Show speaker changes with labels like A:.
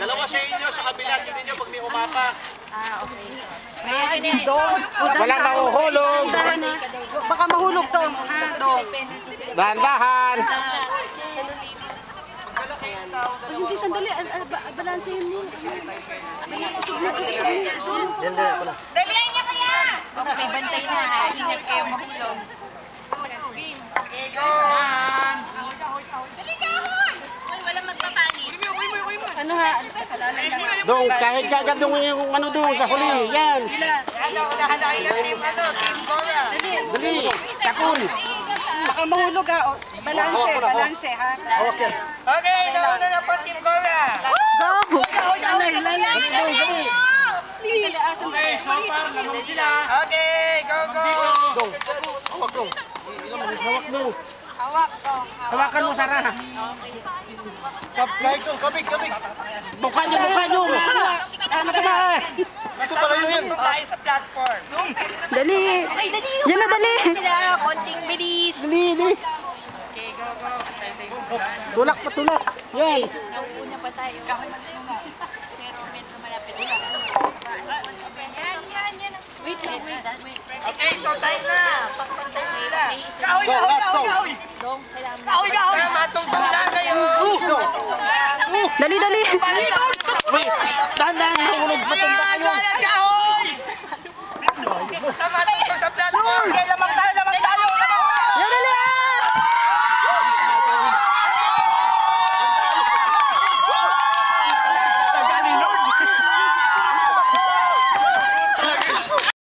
A: Dalawa sa inyo, sa kabila ninyo pag may umapak.
B: Okay.
C: Walang mahuhulog.
B: Baka mahulog to. Dong.
C: Dahan-dahan.
B: Hindi, sandali. Balansehin mo.
D: Dalihan niya kaya!
B: Okay, bantay na. Ingat kayo mahulog.
D: Dali ka, hoy! Walang magpapangit.
B: Ano ha?
C: Dong, kahit gagadungin yung ano doon sa huli. Yan. Dali. Takon.
B: Baka mahulog ha. Balanse ha.
E: Okay, nauna na po Team Cora.
B: Go!
A: Okay, so far, lanong sila.
E: Okay, go, go.
C: Dong. Hawak dong. Hawak mo.
B: Hawak, Dong.
C: Hawakan mo, Sarah.
A: Kahit dong, kabig.
C: Buka nyo. Ano ba?
A: Ito pala yun.
E: Tayo sa platform.
B: Dali. Yan na, dali.
D: Konting bilis.
C: Dali.
E: Okay, go, go.
C: Tulak. Yan.
D: Nauuna pa tayo. Pero medyo malapit. Yan. Wait.
E: Okay, so time na. Pagpantay sila.
D: Dong, kailangan
E: Kaya matutong lang kayo.
B: Dali.
C: Wait. Dahan-dahan. Mahulog. Matumba kayo.
E: Sama tayo